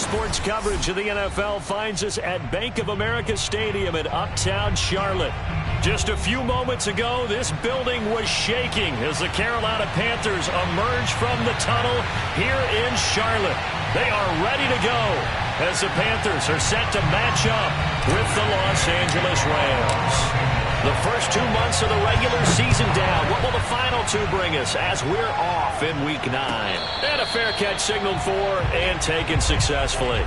Sports coverage of the NFL finds us at Bank of America Stadium in Uptown Charlotte. Just a few moments ago, this building was shaking as the Carolina Panthers emerge from the tunnel here in Charlotte. They are ready to go as the Panthers are set to match up with the Los Angeles Rams. The first 2 months of the regular season down. What will the final two bring us as we're off in Week 9? And a fair catch signaled for and taken successfully.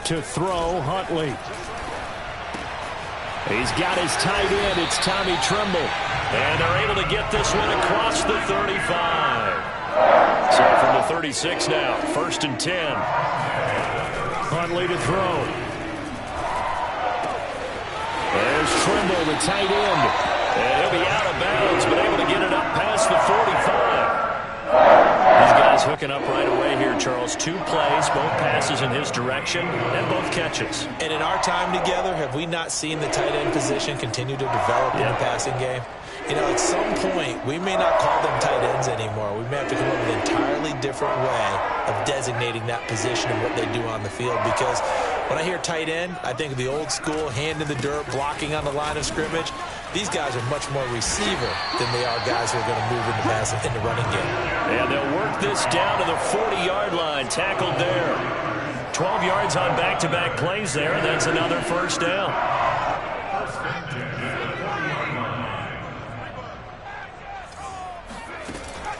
To throw, Huntley. He's got his tight end. It's Tommy Tremble. And they're able to get this one across the 35. So from the 36 now, 1st and 10. Huntley to throw. There's Tremble, the tight end. And he'll be out of bounds, but able to get it up past the 45. These guys hooking up right away here, Charles. 2 plays, both passes in his direction, and both catches. And in our time together, have we not seen the tight end position continue to develop in the passing game? You know, at some point, we may not call them tight ends anymore. We may have to come up with an entirely different way of designating that position and what they do on the field. Because when I hear tight end, I think of the old school, hand in the dirt, blocking on the line of scrimmage. These guys are much more receiver than they are guys who are going to move in the running game. And they'll work this down to the 40-yard line, tackled there. 12 yards on back-to-back plays there, and that's another first down.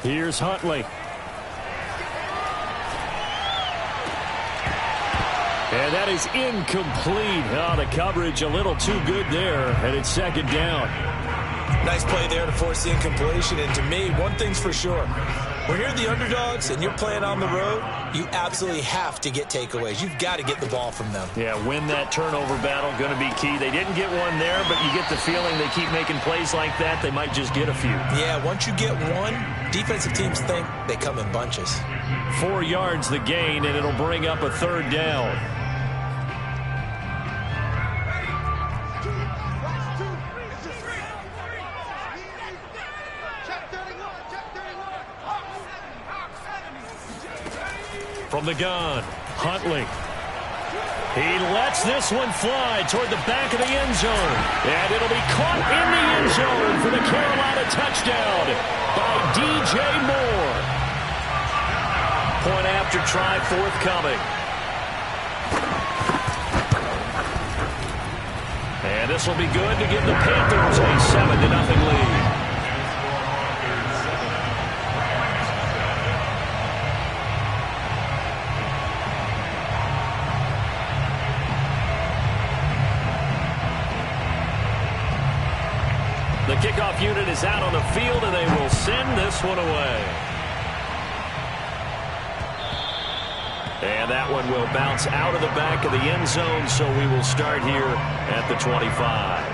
Here's Huntley. And that is incomplete. Oh, the coverage a little too good there, and it's 2nd down. Nice play there to force the incompletion. And to me, one thing's for sure. When you're the underdogs and you're playing on the road, you absolutely have to get takeaways. You've got to get the ball from them. Yeah, win that turnover battle, going to be key. They didn't get one there, but you get the feeling they keep making plays like that, they might just get a few. Yeah, once you get one, defensive teams think they come in bunches. 4 yards the gain, and it'll bring up a 3rd down. From the gun, Huntley. He lets this one fly toward the back of the end zone. And it'll be caught in the end zone for the Carolina touchdown by DJ Moore. Point after try forthcoming. And this will be good to give the Panthers a 7-0 lead. The kickoff unit is out on the field, and they will send this one away. And that one will bounce out of the back of the end zone, so we will start here at the 25.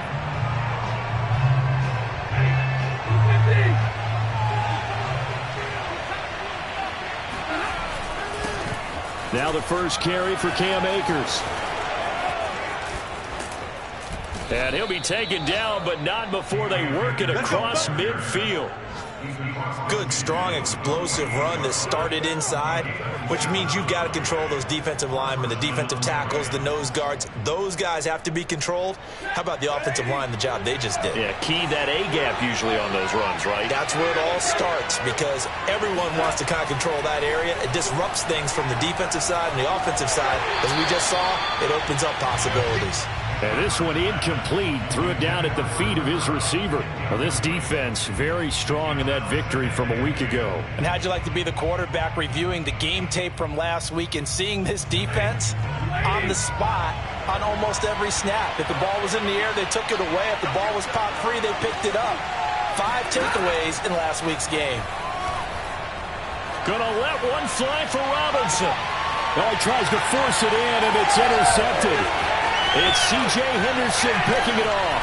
Now the first carry for Cam Akers. And he'll be taken down, but not before they work it across midfield. Good, strong, explosive run that started inside, which means you've got to control those defensive linemen, the defensive tackles, the nose guards. Those guys have to be controlled. How about the offensive line, the job they just did? Yeah, key that A-gap usually on those runs, right? That's where it all starts, because everyone wants to kind of control that area. It disrupts things from the defensive side and the offensive side. As we just saw, it opens up possibilities. And this one incomplete. Threw it down at the feet of his receiver. Well, this defense very strong in that victory from a week ago. And how'd you like to be the quarterback reviewing the game tape from last week and seeing this defense on the spot on almost every snap? If the ball was in the air, they took it away. If the ball was popped free, they picked it up. 5 takeaways in last week's game. Gonna let one fly for Robinson. Well, he tries to force it in, and it's intercepted. It's C.J. Henderson picking it off.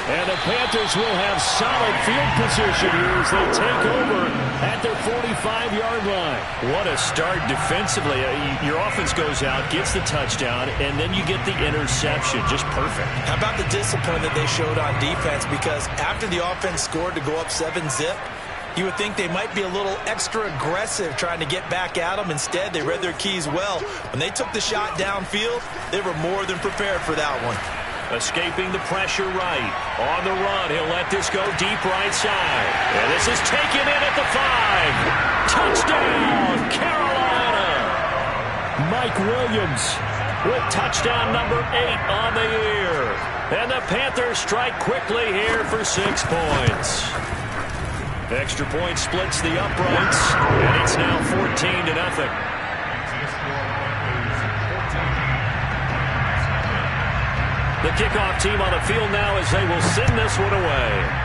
And the Panthers will have solid field position here as they take over at their 45-yard line. What a start defensively. Your offense goes out, gets the touchdown, and then you get the interception. Just perfect. How about the discipline that they showed on defense? Because after the offense scored to go up 7-zip, you would think they might be a little extra aggressive trying to get back at them. Instead, they read their keys well. When they took the shot downfield, they were more than prepared for that one. Escaping the pressure right. On the run, he'll let this go deep right side. And this is taken in at the 5. Touchdown, Carolina! Mike Williams with touchdown number 8 on the year. And the Panthers strike quickly here for 6 points. Extra point splits the uprights, and it's now 14-0. The kickoff team on the field now as they will send this one away.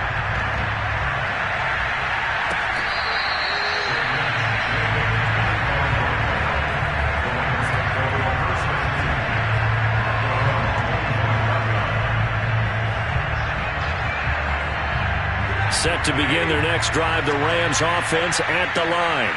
Set to begin their next drive, the Rams offense at the line.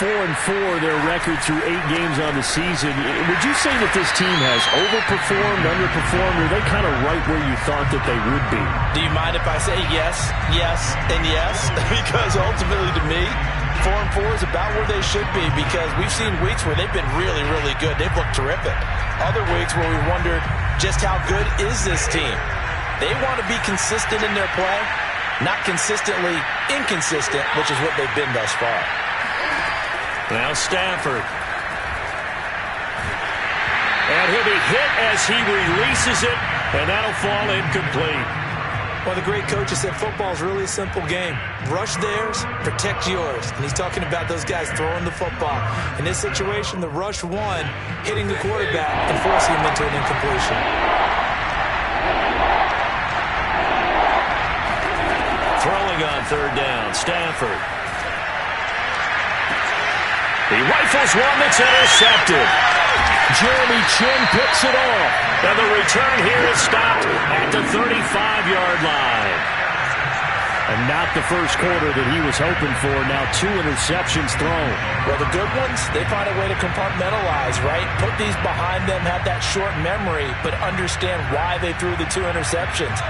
4-4 their record through 8 games on the season. Would you say that this team has overperformed, underperformed, or are they kind of right where you thought that they would be? Do you mind if I say yes, yes, and yes? Because ultimately to me, 4-4 is about where they should be, because we've seen weeks where they've been really, really good. They've looked terrific. Other weeks where we wondered just how good is this team. They want to be consistent in their play, not consistently inconsistent, which is what they've been thus far. Now Stafford. And he'll be hit as he releases it, and that'll fall incomplete. Well, the great coach has said football is really a simple game. Rush theirs, protect yours. And he's talking about those guys throwing the football. In this situation, the rush one, hitting the quarterback and forcing him into an incompletion. Throwing on third down, Stafford. He rifles one that's intercepted. Jeremy Chin picks it off. And the return here is stopped at the 35-yard line. And not the first quarter that he was hoping for. Now 2 interceptions thrown. Well, the good ones, they find a way to compartmentalize, right? Put these behind them, have that short memory, but understand why they threw the 2 interceptions.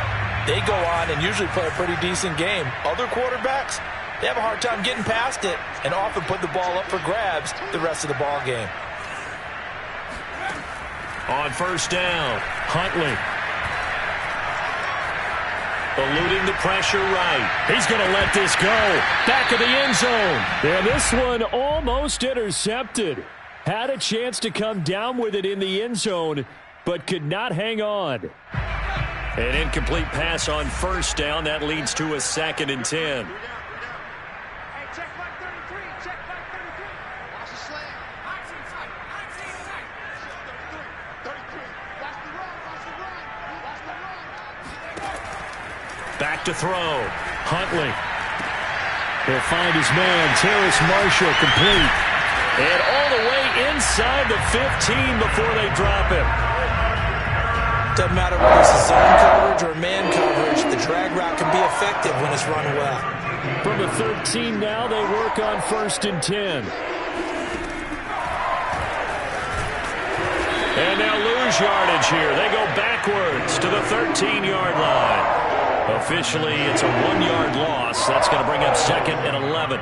They go on and usually play a pretty decent game. Other quarterbacks, they have a hard time getting past it and often put the ball up for grabs the rest of the ball game. On first down, Huntley. Eluding the pressure right. He's going to let this go. Back of the end zone. And this one almost intercepted. Had a chance to come down with it in the end zone, but could not hang on. An incomplete pass on first down. That leads to a 2nd and 10. Back to throw. Huntley. He'll find his man, Terrace Marshall, complete. And all the way inside the 15 before they drop him. Doesn't matter whether it's a zone coverage or man coverage, the drag route can be effective when it's run well. From the 13 now, they work on 1st and 10. And they'll lose yardage here. They go backwards to the 13-yard line. Officially, it's a 1-yard loss. That's going to bring up 2nd and 11.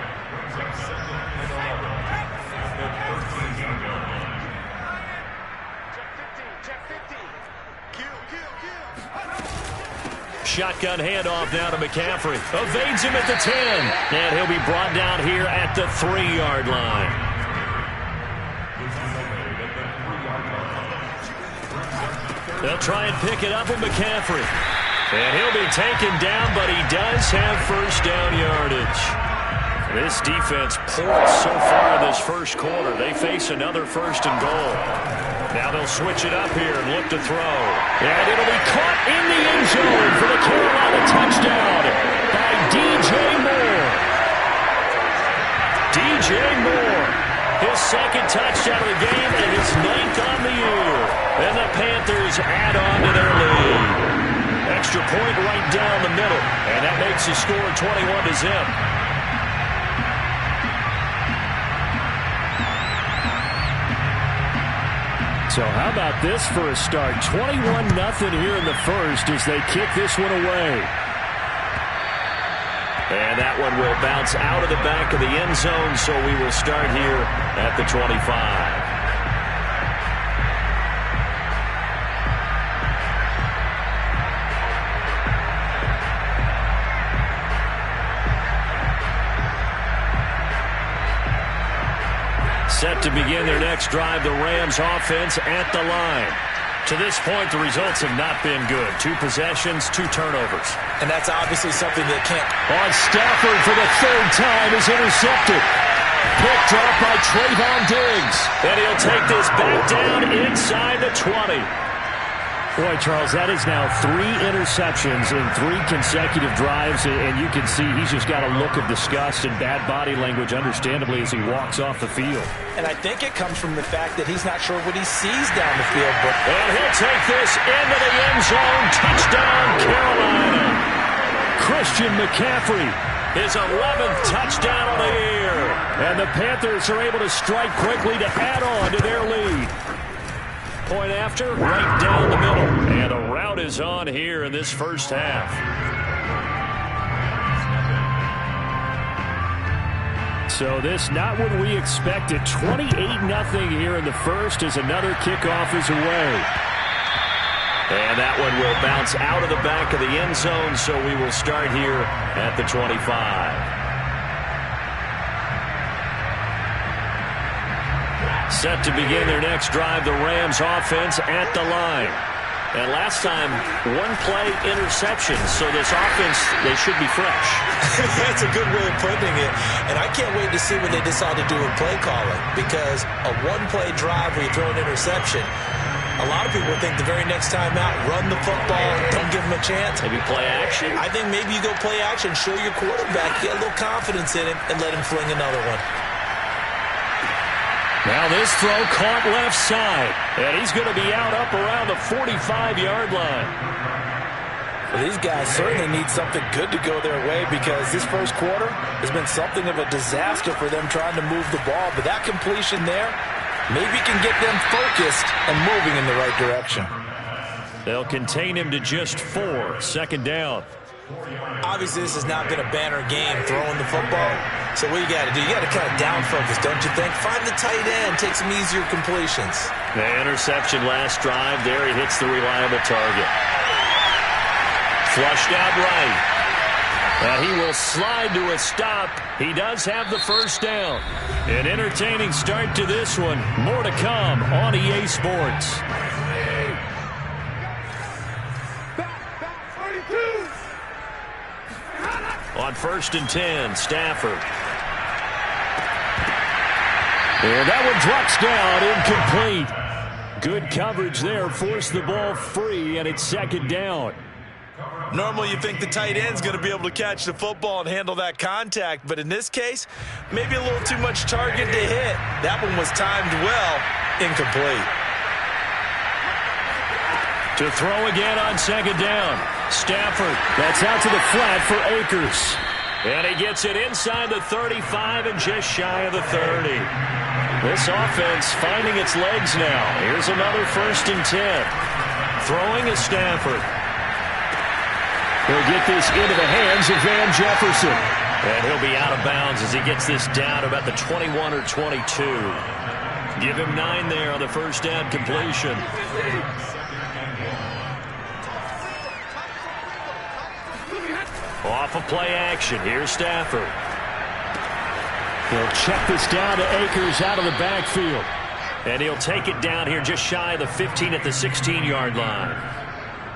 Shotgun handoff now to McCaffrey. Evades him at the 10. And he'll be brought down here at the 3-yard line. They'll try and pick it up with McCaffrey. And he'll be taken down, but he does have first down yardage. This defense poor so far in this first quarter. They face another 1st and goal. Now they'll switch it up here and look to throw. And it'll be caught in the end zone for the Carolina touchdown by D.J. Moore. D.J. Moore His second touchdown of the game and his 9th on the year. And the Panthers add on to their lead. Extra point right down the middle. And that makes the score 21-0. So how about this for a start? 21-0 here in the first as they kick this one away. And that one will bounce out of the back of the end zone, so we will start here at the 25. Set to begin their next drive, the Rams offense at the line. To this point, the results have not been good. 2 possessions, 2 turnovers. And that's obviously something that can't... On Stafford for the 3rd time is intercepted. Picked up by Trayvon Diggs. And he'll take this back down inside the 20. Boy, Charles, that is now 3 interceptions in 3 consecutive drives, and you can see he's just got a look of disgust and bad body language, understandably, as he walks off the field. And I think it comes from the fact that he's not sure what he sees down the field. And he'll take this into the end zone. Touchdown, Carolina. Christian McCaffrey, his 11th touchdown of the year. And the Panthers are able to strike quickly to add on to their lead. Point after, right down the middle. And a rout is on here in this first half. So this not what we expected. 28-0 here in the first as another kickoff is away. And that one will bounce out of the back of the end zone, so we will start here at the 25. Set to begin their next drive, the Rams offense at the line. And last time, 1-play interception. So this offense, they should be fresh. That's a good way of putting it. And I can't wait to see what they decide to do in play calling. Because a 1-play drive where you throw an interception, a lot of people think the very next time out, run the football, don't give them a chance. Maybe play action. I think maybe you go play action, show your quarterback, get a little confidence in him, and let him fling another one. Now this throw caught left side. And he's going to be out up around the 45-yard line. Well, these guys certainly need something good to go their way because this first quarter has been something of a disaster for them trying to move the ball. But that completion there maybe can get them focused and moving in the right direction. They'll contain him to just 4. 2nd down. Obviously, this has not been a banner game throwing the football. So what you got to do, you got to kind of down focus, don't you think? Find the tight end, take some easier completions. The interception last drive. There he hits the reliable target. Flushed out right. And he will slide to a stop. He does have the 1st down. An entertaining start to this one. More to come on EA Sports. On 1st and 10, Stafford. And that one drops down, incomplete. Good coverage there, forced the ball free, and it's 2nd down. Normally you think the tight end's going to be able to catch the football and handle that contact, but in this case, maybe a little too much target to hit. That one was timed well, incomplete. To throw again on 2nd down. Stafford, that's out to the flat for Akers. And he gets it inside the 35 and just shy of the 30. This offense finding its legs now. Here's another 1st and 10. Throwing is Stafford. He'll get this into the hands of Van Jefferson. And he'll be out of bounds as he gets this down about the 21 or 22. Give him 9 there on the 1st down completion. Off of play action. Here's Stafford. He'll check this down to Akers out of the backfield. And he'll take it down here just shy of the 15 at the 16-yard line.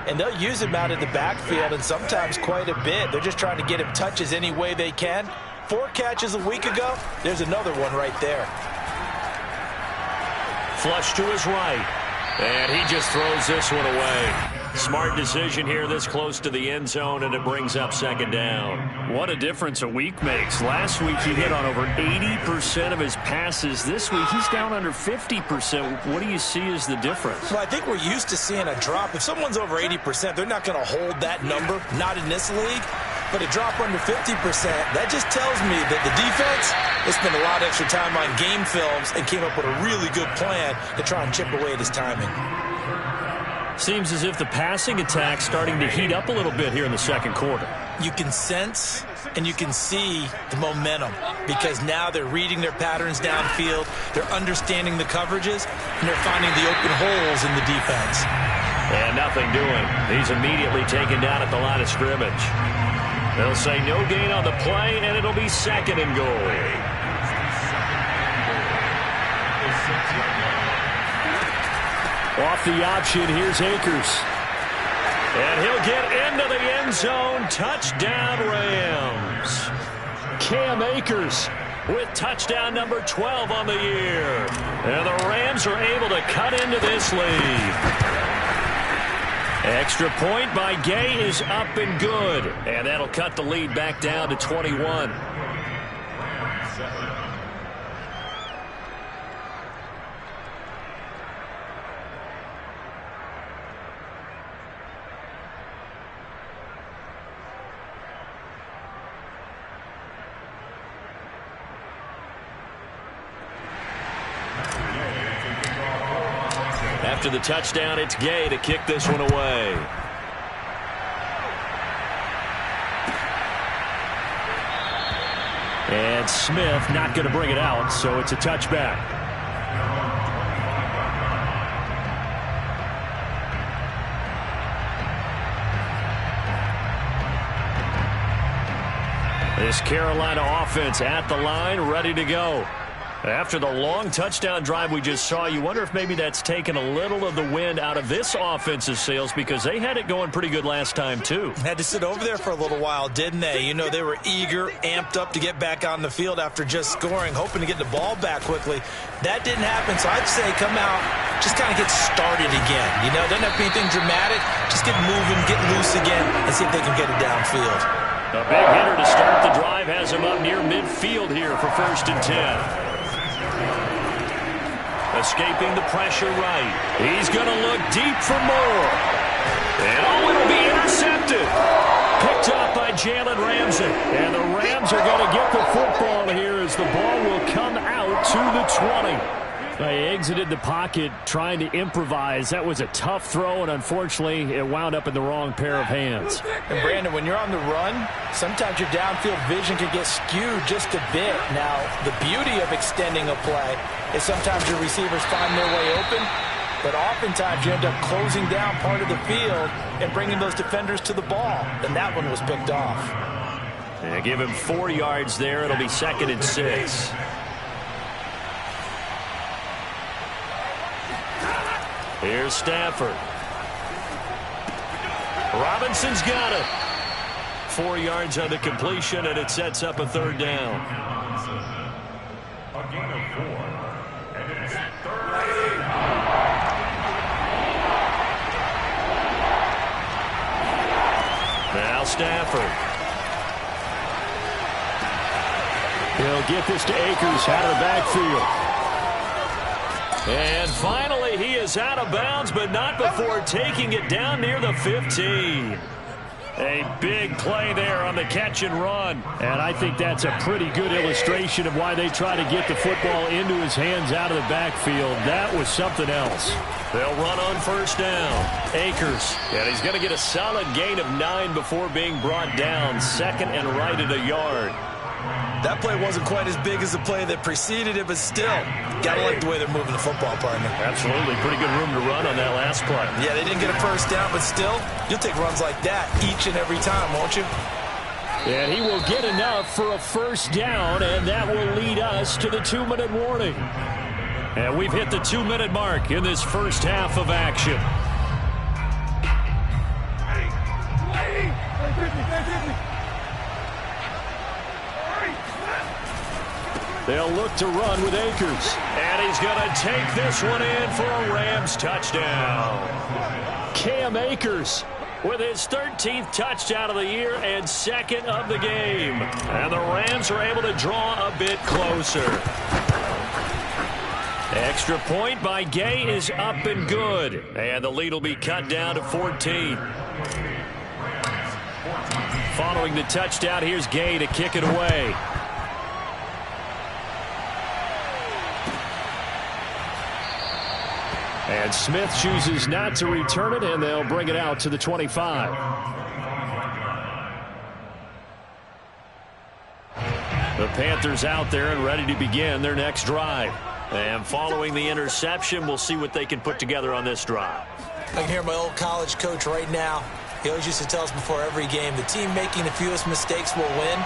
And they'll use him out of the backfield and sometimes quite a bit. They're just trying to get him touches any way they can. 4 catches a week ago. There's another one right there. Flush to his right. And he just throws this one away. Smart decision here this close to the end zone, and it brings up second down. What a difference a week makes. Last week he hit on over 80% of his passes. This week he's down under 50%. What do you see as the difference? Well, I think we're used to seeing a drop. If someone's over 80%, they're not going to hold that number, not in this league. But a drop under 50%, that just tells me that the defense has spent a lot of extra time on game films and came up with a really good plan to try and chip away at his timing. Seems as if the passing attack's starting to heat up a little bit here in the second quarter. You can sense and you can see the momentum because now they're reading their patterns downfield, they're understanding the coverages, and they're finding the open holes in the defense. And nothing doing. He's immediately taken down at the line of scrimmage. They'll say no gain on the play, and it'll be second and goal. Off the option, here's Akers. And he'll get into the end zone. Touchdown, Rams. Cam Akers with touchdown number 12 on the year. And the Rams are able to cut into this lead. Extra point by Gay is up and good. And that'll cut the lead back down to 21. After the touchdown, it's Gay to kick this one away. And Smith not going to bring it out, so it's a touchback. This Carolina offense at the line, ready to go. After the long touchdown drive we just saw, you wonder if maybe that's taken a little of the wind out of this offense's sails because they had it going pretty good last time, too. Had to sit over there for a little while, didn't they? You know, they were eager, amped up to get back on the field after just scoring, hoping to get the ball back quickly. That didn't happen, so I'd say come out, just kind of get started again. You know, doesn't have to be anything dramatic. Just get moving, get loose again, and see if they can get it downfield. A big hitter to start the drive has him up near midfield here for 1st and 10. Escaping the pressure right. He's going to look deep for more. And it'll be intercepted. Picked up by Jalen Ramsey. And the Rams are going to get the football here as the ball will come out to the 20. They exited the pocket trying to improvise. That was a tough throw, and unfortunately, it wound up in the wrong pair of hands. And, Brandon, when you're on the run, sometimes your downfield vision can get skewed just a bit. Now, the beauty of extending a play is sometimes your receivers find their way open, but oftentimes you end up closing down part of the field and bringing those defenders to the ball. And that one was picked off. And give him 4 yards there. It'll be 2nd and 6. Here's Stafford. Robinson's got it. 4 yards on the completion, and it sets up a 3rd down. A gain of 4, and it's 3rd. Now Stafford. He'll get this to Akers out of the backfield. And finally, he is out of bounds, but not before taking it down near the 15. A big play there on the catch and run. And I think that's a pretty good illustration of why they try to get the football into his hands out of the backfield. That was something else. They'll run on 1st down. Akers. And he's going to get a solid gain of 9 before being brought down. 2nd and right at a yard. That play wasn't quite as big as the play that preceded it, but still, got to like the way they're moving the football, partner. Absolutely. Pretty good room to run on that last play. Yeah, they didn't get a 1st down, but still, you'll take runs like that each and every time, won't you? And he will get enough for a 1st down, and that will lead us to the 2-minute warning. And we've hit the 2-minute mark in this first half of action. They'll look to run with Akers. And he's going to take this one in for a Rams touchdown. Cam Akers with his 13th touchdown of the year and second of the game. And the Rams are able to draw a bit closer. Extra point by Gay is up and good. And the lead will be cut down to 14. Following the touchdown, here's Gay to kick it away. And Smith chooses not to return it, and they'll bring it out to the 25. The Panthers out there and ready to begin their next drive. And following the interception, we'll see what they can put together on this drive. I can hear my old college coach right now. He always used to tell us before every game, the team making the fewest mistakes will win.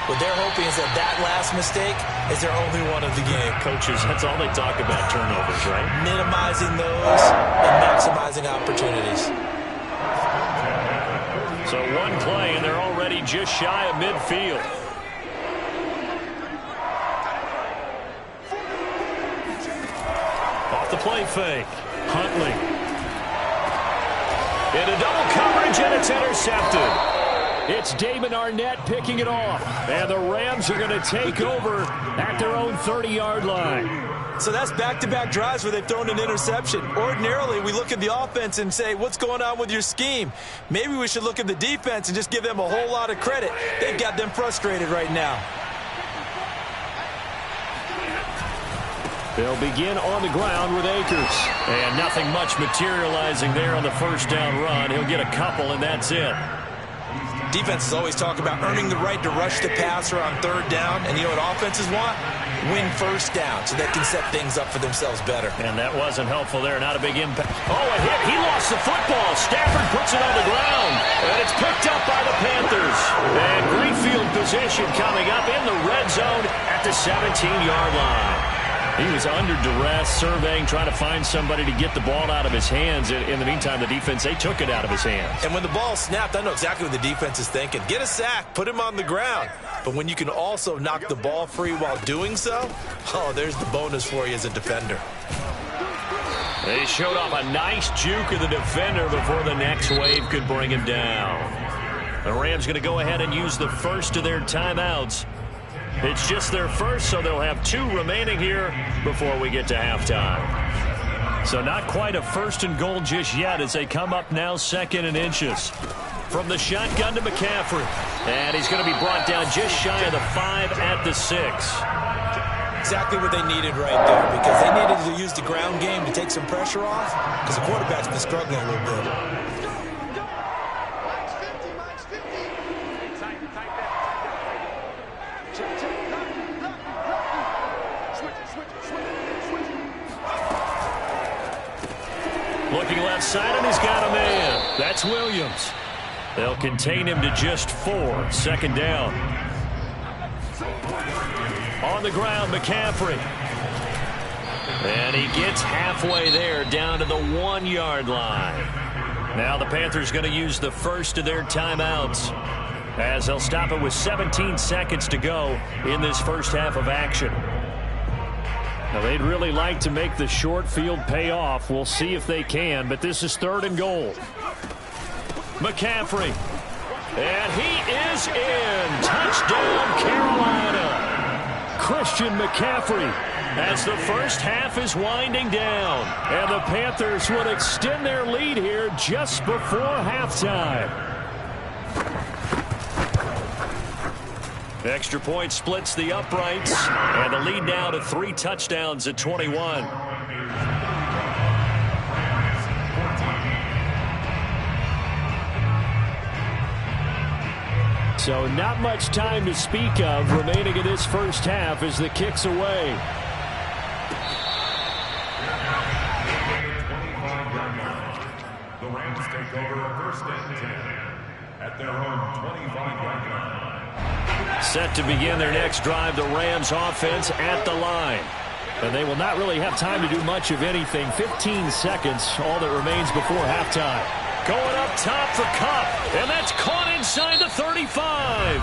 What they're hoping is that last mistake is their only one of the game. Coaches, that's all they talk about, turnovers, right? Minimizing those and maximizing opportunities. So one play, and they're already just shy of midfield. Off the play fake. Huntley. Into double coverage, and it's intercepted. It's Damon Arnett picking it off. And the Rams are going to take over at their own 30-yard line. So that's back-to-back drives where they've thrown an interception. Ordinarily, we look at the offense and say, what's going on with your scheme? Maybe we should look at the defense and just give them a whole lot of credit. They've got them frustrated right now. They'll begin on the ground with Akers. And nothing much materializing there on the first down run. He'll get a couple, and that's it. Defenses always talk about earning the right to rush the passer on third down. And you know what offenses want? Win first down so they can set things up for themselves better. And that wasn't helpful there. Not a big impact. Oh, a hit. He lost the football. Stafford puts it on the ground. And it's picked up by the Panthers. And great field position coming up in the red zone at the 17-yard line. He was under duress, surveying, trying to find somebody to get the ball out of his hands. In the meantime, the defense, they took it out of his hands. And when the ball snapped, I know exactly what the defense is thinking. Get a sack, put him on the ground. But when you can also knock the ball free while doing so, oh, there's the bonus for you as a defender. They showed off a nice juke of the defender before the next wave could bring him down. The Rams going to go ahead and use the first of their timeouts. It's just their first, so they'll have 2 remaining here before we get to halftime. So not quite a first and goal just yet as they come up now 2nd and inches. From the shotgun to McCaffrey. And he's going to be brought down just shy of the 5 at the 6. Exactly what they needed right there, because they needed to use the ground game to take some pressure off, because the quarterback's been struggling a little bit. Looking left side, and he's got a man. That's Williams. They'll contain him to just 4. 2nd down. On the ground, McCaffrey. And he gets halfway there, down to the 1-yard line. Now the Panthers going to use the first of their timeouts, as they'll stop it with 17 seconds to go in this first half of action. Now, they'd really like to make the short field pay off. We'll see if they can, but this is 3rd and goal. McCaffrey. And he is in. Touchdown, Carolina. Christian McCaffrey, as the first half is winding down. And the Panthers would extend their lead here just before halftime. Extra point splits the uprights, and the lead now to 3 touchdowns at 21. So not much time to speak of remaining in this first half as the kick's away. The Rams take over a 1st and 10 at their own 25-yard line. Set to begin their next drive, the Rams offense at the line. And they will not really have time to do much of anything. 15 seconds, all that remains before halftime. Going up top for Kupp, and that's caught inside the 35.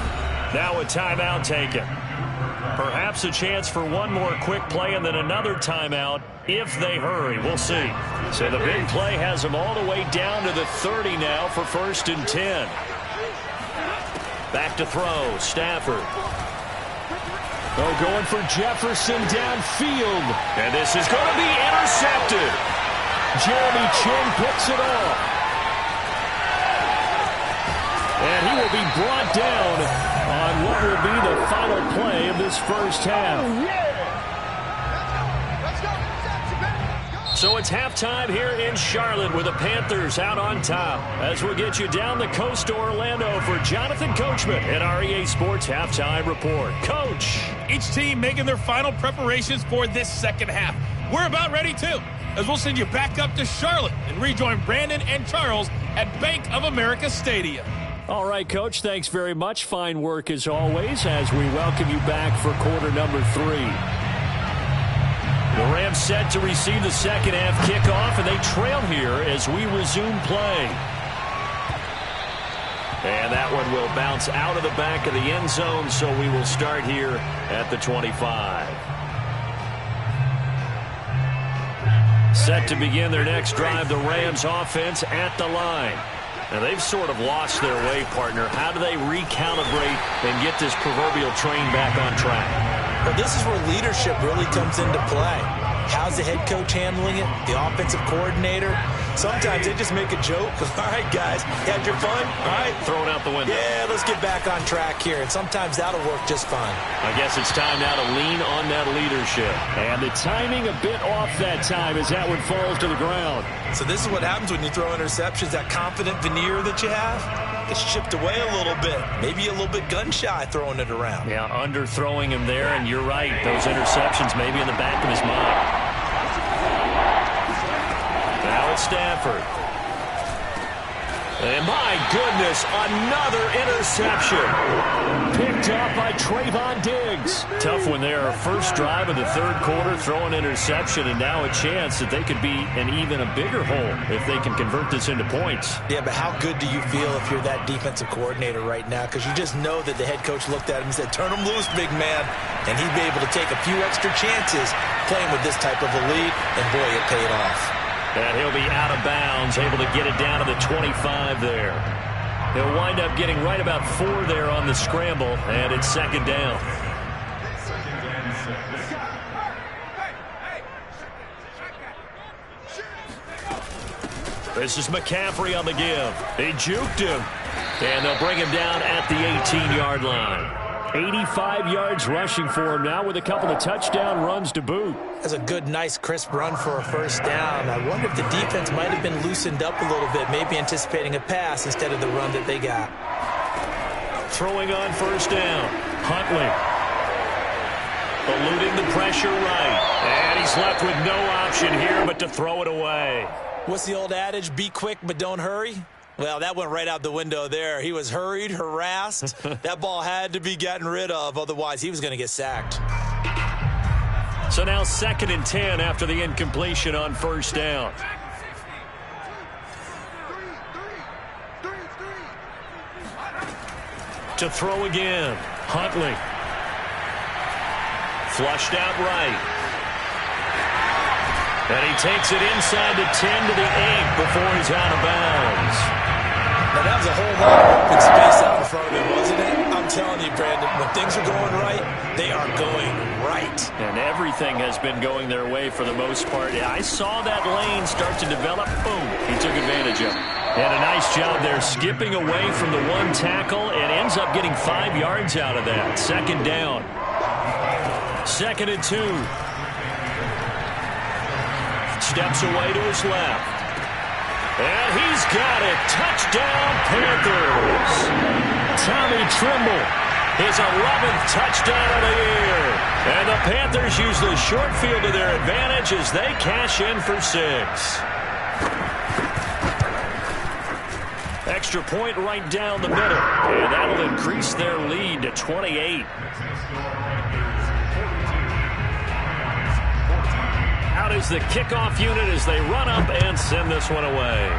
Now a timeout taken. Perhaps a chance for one more quick play and then another timeout if they hurry. We'll see. So the big play has them all the way down to the 30 now for 1st and 10. Back to throw. Stafford. Going for Jefferson downfield. And this is going to be intercepted. Jeremy Chin picks it off. And he will be brought down on what will be the final play of this first half. So it's halftime here in Charlotte with the Panthers out on top. As we'll get you down the coast to Orlando for Jonathan Coachman at our EA Sports Halftime Report. Coach. Each team making their final preparations for this second half. We're about ready too, as we'll send you back up to Charlotte and rejoin Brandon and Charles at Bank of America Stadium. All right, Coach, thanks very much. Fine work as always as we welcome you back for quarter number 3. The Rams set to receive the second half kickoff, and they trail here as we resume play. And that one will bounce out of the back of the end zone, so we will start here at the 25. Set to begin their next drive, the Rams offense at the line. Now, they've sort of lost their way, partner. How do they recalibrate and get this proverbial train back on track? Well, this is where leadership really comes into play. How's the head coach handling it? The offensive coordinator? Sometimes they just make a joke. All right, guys, you had your fun? All right. Throw it out the window. Yeah, let's get back on track here. And sometimes that'll work just fine. I guess it's time now to lean on that leadership. And the timing a bit off that time as that one falls to the ground. So this is what happens when you throw interceptions. That confident veneer that you have gets chipped away a little bit. Maybe a little bit gun-shy throwing it around. Yeah, underthrowing him there, and you're right. Those interceptions maybe in the back of his mind. Now it's Stafford. And my goodness, another interception. Picked up by Trayvon Diggs. Tough one there. First drive of the third quarter, throw an interception, and now a chance that they could be in even a bigger hole if they can convert this into points. Yeah, but how good do you feel if you're that defensive coordinator right now? Because you just know that the head coach looked at him and said, turn him loose, big man. And he'd be able to take a few extra chances playing with this type of a lead, and boy, it paid off. And he'll be out of bounds, able to get it down to the 25 there. He'll wind up getting right about 4 there on the scramble, and it's second down. This is McCaffrey on the give. They juked him, and they'll bring him down at the 18-yard line. 85 yards rushing for him now with a couple of touchdown runs to boot. That's a good, nice, crisp run for a first down. I wonder if the defense might have been loosened up a little bit, maybe anticipating a pass instead of the run that they got. Throwing on first down. Huntley. Eluding the pressure right. And he's left with no option here but to throw it away. What's the old adage? Be quick, but don't hurry? Well, that went right out the window there. He was hurried, harassed. That ball had to be gotten rid of. Otherwise, he was going to get sacked. So now 2nd and 10 after the incompletion on first down. To throw again. Huntley. Flushed out right. And he takes it inside the 10 to the 8 before he's out of bounds. Now, that was a whole lot of open space out in front of him, wasn't it? I'm telling you, Brandon, when things are going right, they are going right. And everything has been going their way for the most part. I saw that lane start to develop. Boom. He took advantage of it. And a nice job there skipping away from the one tackle and ends up getting 5 yards out of that. Second down. 2nd and 2. Steps away to his left. And he's got it. Touchdown, Panthers. Tommy Tremble, his 11th touchdown of the year. And the Panthers use the short field to their advantage as they cash in for 6. Extra point right down the middle. And that'll increase their lead to 28. Out is the kickoff unit as they run up and send this one away.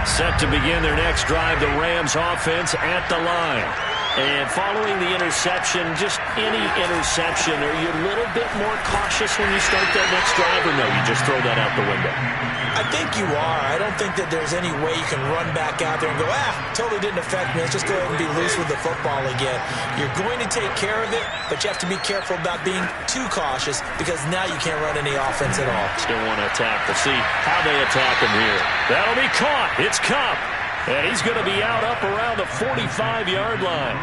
Set to begin their next drive, the Rams offense at the line. And following the interception, just any interception, are you a little bit more cautious when you start that next drive, or no, you just throw that out the window? I think you are. I don't think that there's any way you can run back out there and go, totally didn't affect me. Let's just go ahead and be loose with the football again. You're going to take care of it, but you have to be careful about being too cautious because now you can't run any offense at all. Still want to attack. We'll see how they attack him here. That'll be caught. It's Cup. And he's going to be out up around the 45-yard line.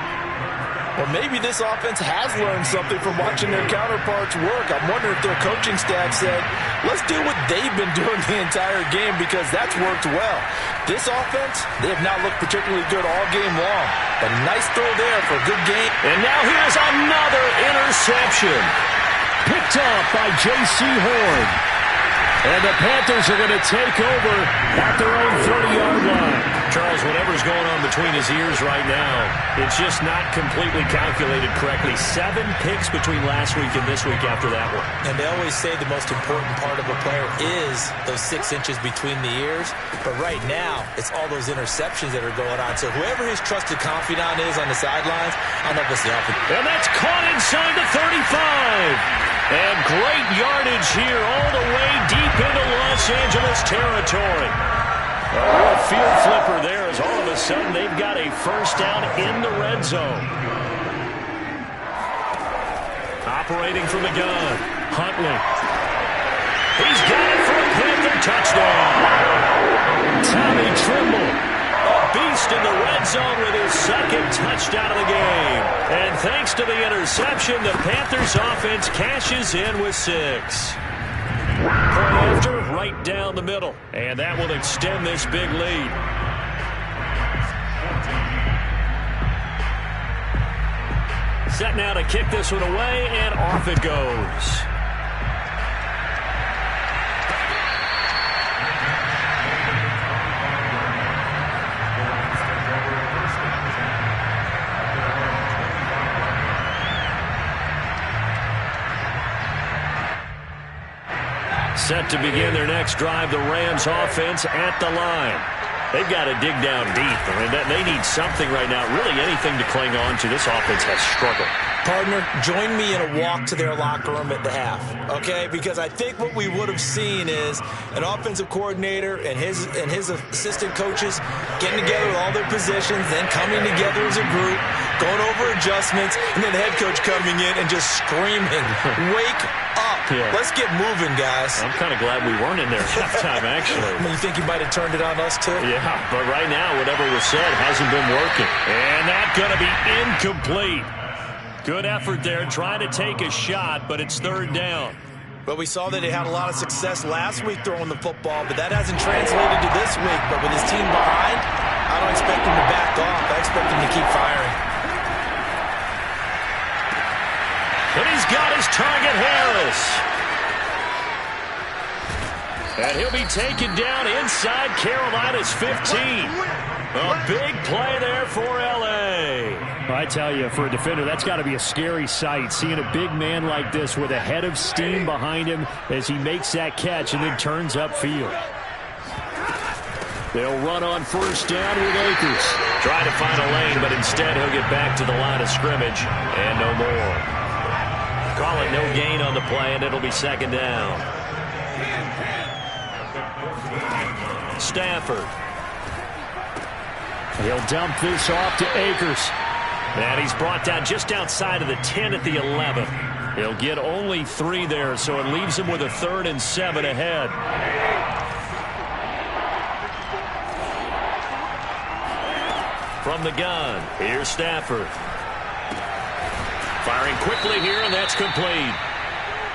Well, maybe this offense has learned something from watching their counterparts work. I'm wondering if their coaching staff said, let's do what they've been doing the entire game because that's worked well. This offense, they have not looked particularly good all game long. But nice throw there for a good game. And now here's another interception. Picked up by J.C. Horn. And the Panthers are going to take over at their own 30-yard line. Charles, whatever's going on between his ears right now, it's just not completely calculated correctly. 7 picks between last week and this week after that one. And they always say the most important part of a player is those 6 inches between the ears. But right now, it's all those interceptions that are going on. So whoever his trusted confidant is on the sidelines, I don't know if it's the offense. And that's caught inside the 35. And great yardage here all the way deep into Los Angeles territory. A real field flipper there as all of a sudden they've got a first down in the red zone. Operating from the gun, Huntley. He's got it for a Panther touchdown. Tommy Trimble. A beast in the red zone with his second touchdown of the game. And thanks to the interception, the Panthers offense cashes in with 6. Point after, right down the middle. And that will extend this big lead. Set now to kick this one away, and off it goes. Set to begin their next drive, the Rams offense at the line. They've got to dig down deep. I mean, they need something right now, really anything to cling on to. This offense has struggled. Partner, join me in a walk to their locker room at the half, okay? Because I think what we would have seen is an offensive coordinator and his assistant coaches getting together with all their positions, then coming together as a group, going over adjustments, and then the head coach coming in and just screaming, wake up. Yeah. Let's get moving, guys. I'm kind of glad we weren't in there at halftime, actually. I mean, you think you might have turned it on us, too? Yeah, but right now, whatever was said hasn't been working. And that's going to be incomplete. Good effort there, trying to take a shot, but it's third down. But we saw that he had a lot of success last week throwing the football, but that hasn't translated to this week. But with his team behind, I don't expect him to back off. I expect him to keep firing. And he's got his target, Harris. And he'll be taken down inside Carolina's 15. A big play there for L.A. I tell you, for a defender, that's got to be a scary sight, seeing a big man like this with a head of steam behind him as he makes that catch and then turns upfield. They'll run on first down with Akers. Try to find a lane, but instead he'll get back to the line of scrimmage and no more. Call it no gain on the play, and it'll be second down. Stafford. He'll dump this off to Akers. And he's brought down just outside of the 10 at the 11. He'll get only 3 there, so it leaves him with a 3rd and 7 ahead. From the gun, here's Stafford. Firing quickly here, and that's complete.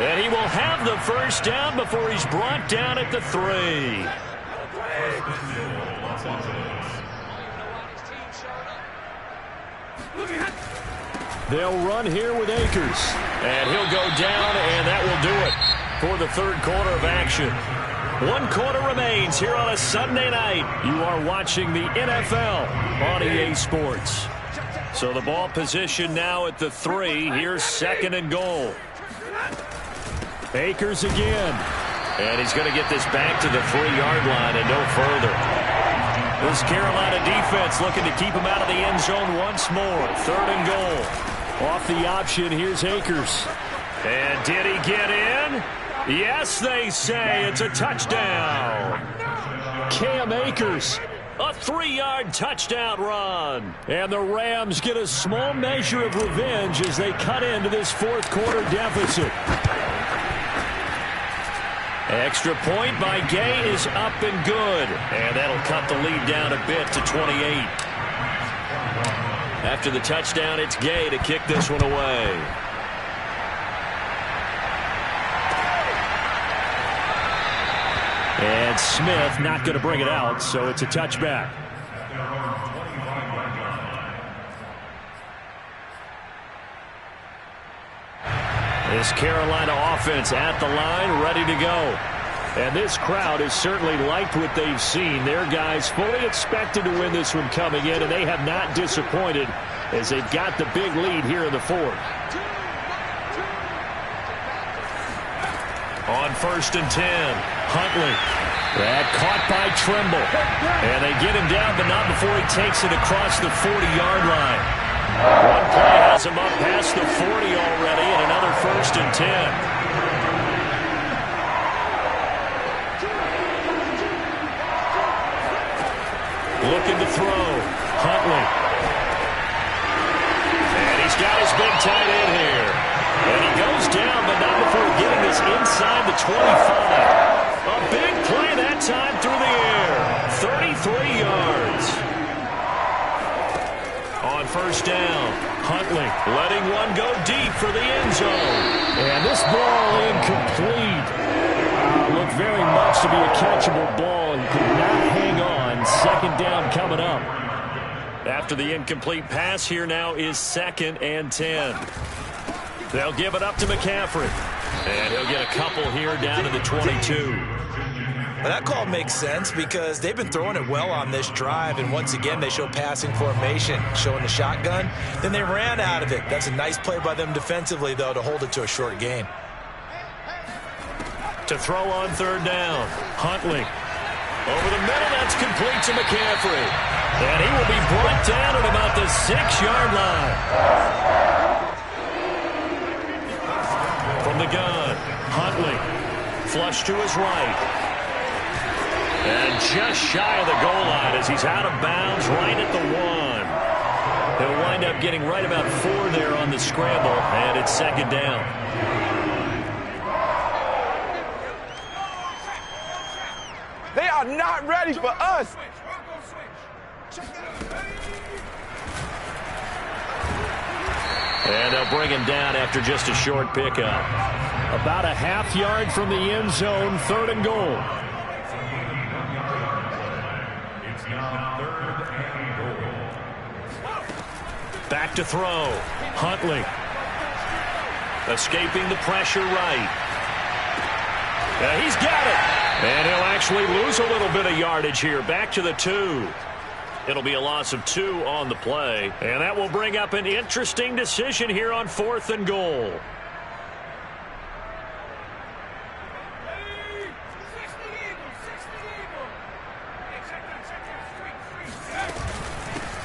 And he will have the first down before he's brought down at the 3. They'll run here with Akers. And he'll go down, and that will do it for the third quarter of action. 1 quarter remains here on a Sunday night. You are watching the NFL on EA Sports. So the ball position now at the 3. Here's 2nd and goal. Akers again. And he's going to get this back to the 3-yard line and no further. This Carolina defense looking to keep him out of the end zone once more. 3rd and goal. Off the option, here's Akers. And did he get in? Yes, they say it's a touchdown. Cam Akers, a 3-yard touchdown run. And the Rams get a small measure of revenge as they cut into this 4th quarter deficit. Extra point by Gay is up and good. And that'll cut the lead down a bit to 28. After the touchdown, it's Gay to kick this one away. And Smith not going to bring it out, so it's a touchback. This Carolina offense at the line, ready to go. And this crowd has certainly liked what they've seen. Their guys fully expected to win this one coming in, and they have not disappointed as they've got the big lead here in the 4th. On 1st and 10, Huntley. That caught by Trimble. And they get him down, but not before he takes it across the 40-yard line. One play has him up past the 40 already, and another 1st and 10. Looking to throw. Huntley. And he's got his big tight end here. And he goes down, but not before getting this inside the 25. A big play that time through the air. 33 yards. On 1st down, Huntley letting one go deep for the end zone. And this ball incomplete. Looked very much to be a catchable ball and could not hang on. 2nd down coming up. After the incomplete pass, here now is 2nd and 10. They'll give it up to McCaffrey. And he'll get a couple here down to the 22. Well, that call makes sense because they've been throwing it well on this drive, and once again they show passing formation, showing the shotgun. Then they ran out of it. That's a nice play by them defensively, though, to hold it to a short gain. To throw on 3rd down, Huntley. Over the middle, that's complete to McCaffrey. And he will be brought down at about the 6-yard line. From the gun, Huntley. Flush to his right. And just shy of the goal line as he's out of bounds right at the 1. He'll wind up getting right about 4 there on the scramble, and it's 2nd down. They are not ready for us. And they'll bring him down after just a short pickup. About a half yard from the end zone, 3rd and goal. It's now 3rd and goal. Back to throw. Huntley. Escaping the pressure right. He's got it. And he'll actually lose a little bit of yardage here. Back to the 2. It'll be a loss of 2 on the play. And that will bring up an interesting decision here on 4th and goal.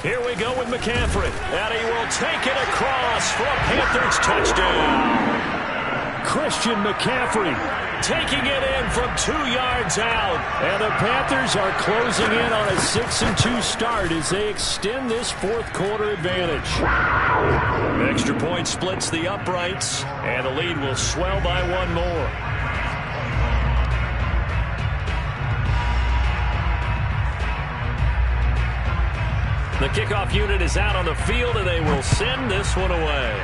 Here we go with McCaffrey. And he will take it across for a Panthers touchdown. Christian McCaffrey taking it in from 2 yards out. And the Panthers are closing in on a 6-2 start as they extend this 4th quarter advantage. Extra point splits the uprights, and the lead will swell by 1 more. The kickoff unit is out on the field, and they will send this one away.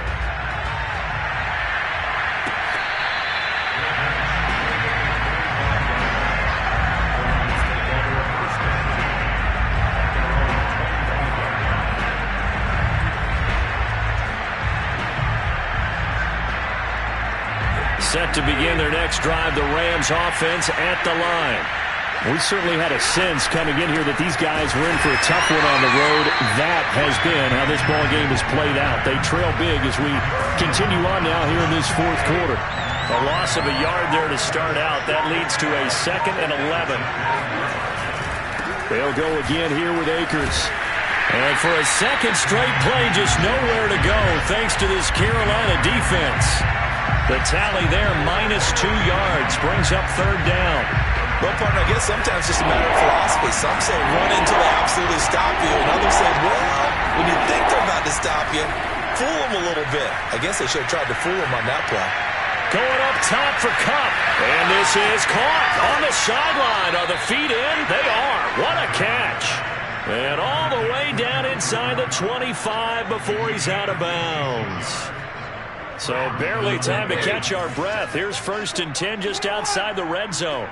Set to begin their next drive, the Rams offense at the line. We certainly had a sense coming in here that these guys were in for a tough one on the road. That has been how this ball game has played out. They trail big as we continue on now here in this 4th quarter. A loss of a yard there to start out. That leads to a 2nd and 11. They'll go again here with Akers. And for a second straight play, just nowhere to go thanks to this Carolina defense. The tally there, -2 yards, brings up third down. Well, partner, I guess sometimes it's just a matter of philosophy. Some say run until they absolutely stop you, and others say, well, when you think they're about to stop you, fool them a little bit. I guess they should have tried to fool them on that play. Going up top for Kupp. And this is caught on the sideline. Are the feet in? They are. What a catch. And all the way down inside the 25 before he's out of bounds. So barely time to catch our breath. Here's 1st and 10 just outside the red zone.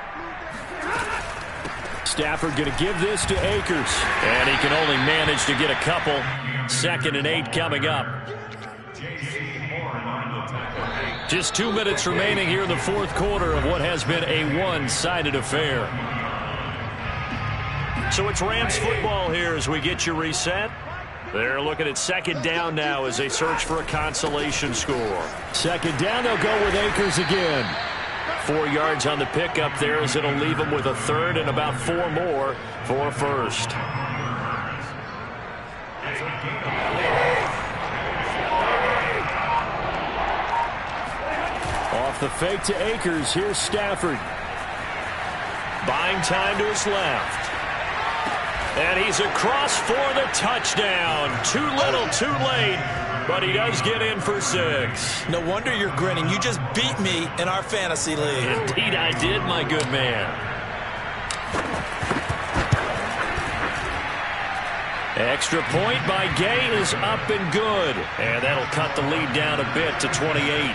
Stafford going to give this to Akers. And he can only manage to get a couple. 2nd and 8 coming up. Just 2 minutes remaining here in the 4th quarter of what has been a one-sided affair. So it's Rams football here as we get you reset. They're looking at 2nd down now as they search for a consolation score. 2nd down, they'll go with Akers again. 4 yards on the pickup there as it'll leave them with a 3rd and about 4 more for a 1st. Off the fake to Akers. Here's Stafford. Buying time to his left. And he's across for the touchdown. Too little, too late. But he does get in for 6. No wonder you're grinning. You just beat me in our fantasy league. Indeed I did, my good man. Extra point by Gay is up and good. And that'll cut the lead down a bit to 28.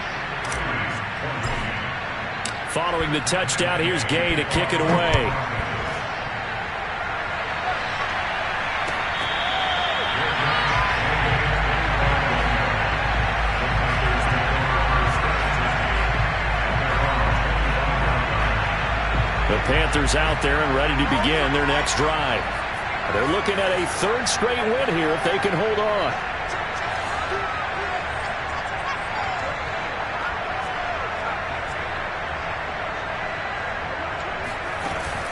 Following the touchdown, here's Gay to kick it away. The Panthers out there and ready to begin their next drive. They're looking at a 3rd straight win here if they can hold on.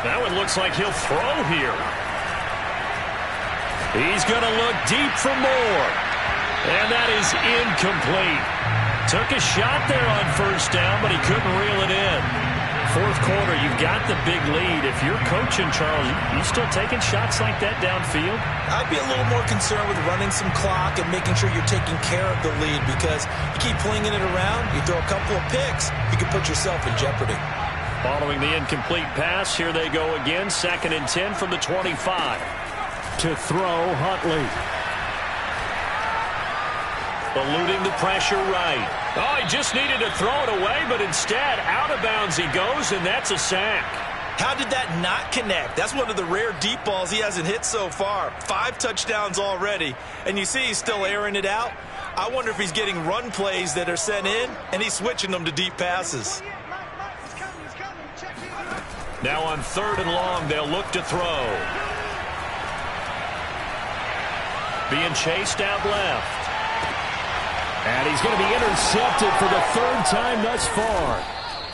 Now it looks like he'll throw here. He's going to look deep for more. And that is incomplete. Took a shot there on 1st down, but he couldn't reel it in. 4th quarter, you've got the big lead. If you're coaching, Charles, you still taking shots like that downfield? I'd be a little more concerned with running some clock and making sure you're taking care of the lead, because you keep flinging it around, you throw a couple of picks, you can put yourself in jeopardy. Following the incomplete pass, here they go again. 2nd and 10 from the 25. To throw, Huntley. Eluding the pressure right. Oh, he just needed to throw it away, but instead, out of bounds he goes, and that's a sack. How did that not connect? That's one of the rare deep balls he hasn't hit so far. 5 touchdowns already, and you see he's still airing it out. I wonder if he's getting run plays that are sent in, and he's switching them to deep passes. Now on 3rd and long, they'll look to throw. Being chased out left. And he's going to be intercepted for the 3rd time thus far.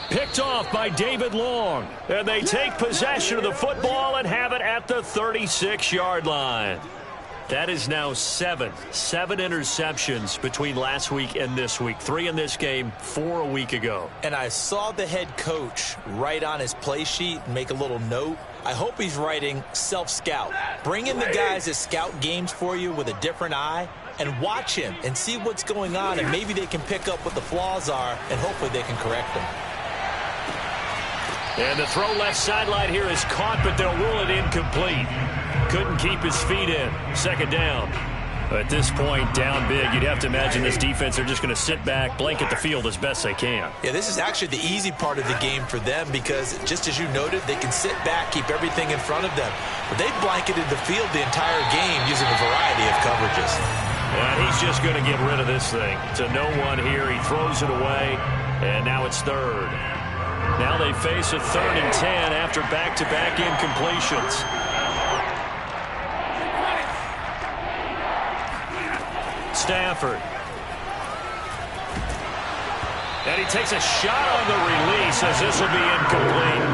Picked off by David Long. And they take possession of the football and have it at the 36-yard line. That is now 7 interceptions between last week and this week. 3 in this game, 4 a week ago. And I saw the head coach write on his play sheet and make a little note. I hope he's writing self-scout. Bring in the guys that scout games for you with a different eye and watch him and see what's going on, and maybe they can pick up what the flaws are, and hopefully they can correct them. And the throw left sideline here is caught, but they'll rule it incomplete. Couldn't keep his feet in. 2nd down. At this point, down big, you'd have to imagine this defense are just going to sit back, blanket the field as best they can. Yeah, this is actually the easy part of the game for them, because just as you noted, they can sit back, keep everything in front of them. But they've blanketed the field the entire game using a variety of coverages. And he's just going to get rid of this thing. To no one here. He throws it away, and now it's 3rd. Now they face a 3rd and 10 after back-to-back incompletions. Stafford. And he takes a shot on the release as this will be incomplete.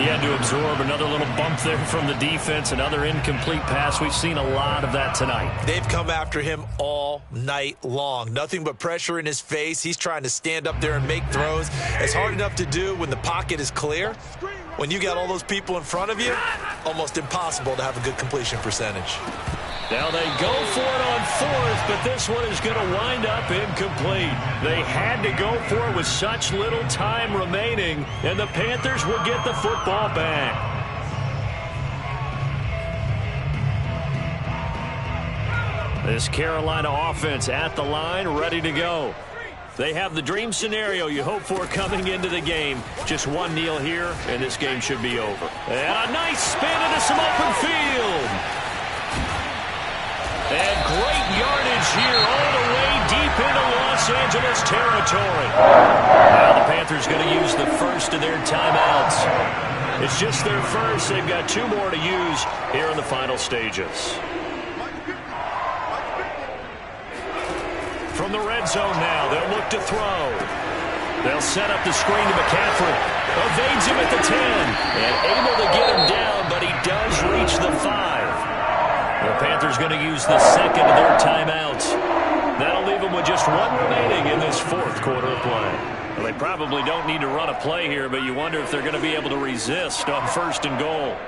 He had to absorb another little bump there from the defense, another incomplete pass. We've seen a lot of that tonight. They've come after him all night long. Nothing but pressure in his face. He's trying to stand up there and make throws. It's hard enough to do when the pocket is clear. When you got all those people in front of you, almost impossible to have a good completion percentage. Now they go for it on fourth, but this one is going to wind up incomplete. They had to go for it with such little time remaining, and the Panthers will get the football back. This Carolina offense at the line, ready to go. They have the dream scenario you hope for coming into the game. Just one kneel here, and this game should be over. And a nice spin into some open field. And great yardage here all the way deep into Los Angeles territory. Now the Panthers going to use the first of their timeouts. It's just their first. They've got 2 more to use here in the final stages. From the red zone now, they'll look to throw. They'll set up the screen to McCaffrey. Evades him at the 10. And able to get him down, but he does reach the 5. The Panthers going to use the second of their timeouts. That'll leave them with just 1 remaining in this 4th quarter of play. Well, they probably don't need to run a play here, but you wonder if they're going to be able to resist on 1st and goal.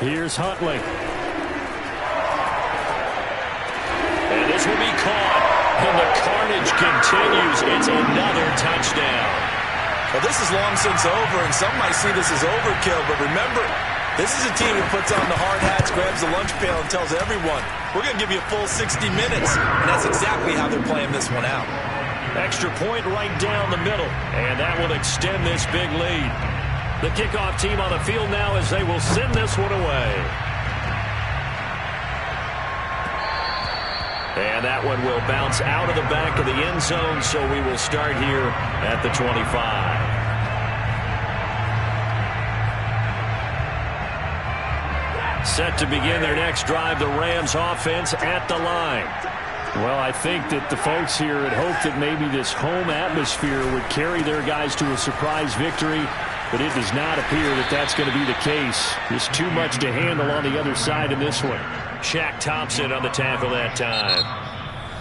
Here's Huntley. And this will be caught. And the carnage continues. It's another touchdown. Well, this is long since over, and some might see this as overkill, but remember, this is a team who puts on the hard hats, grabs the lunch pail, and tells everyone, we're going to give you a full 60 minutes. And that's exactly how they're playing this one out. Extra point right down the middle, and that will extend this big lead. The kickoff team on the field now as they will send this one away. And that one will bounce out of the back of the end zone, so we will start here at the 25. Set to begin their next drive, the Rams offense at the line. Well, I think that the folks here had hoped that maybe this home atmosphere would carry their guys to a surprise victory, but it does not appear that that's going to be the case. There's too much to handle on the other side in this one. Shaq Thompson on the tackle that time.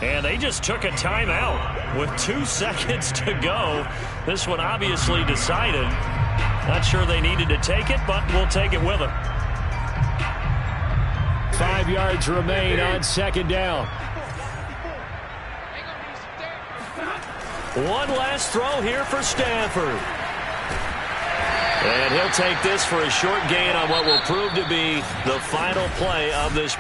And they just took a timeout with 2 seconds to go. This one obviously decided. Not sure they needed to take it, but we'll take it with them. 5 yards remain on 2nd down. One last throw here for Stanford. And he'll take this for a short gain on what will prove to be the final play of this ball.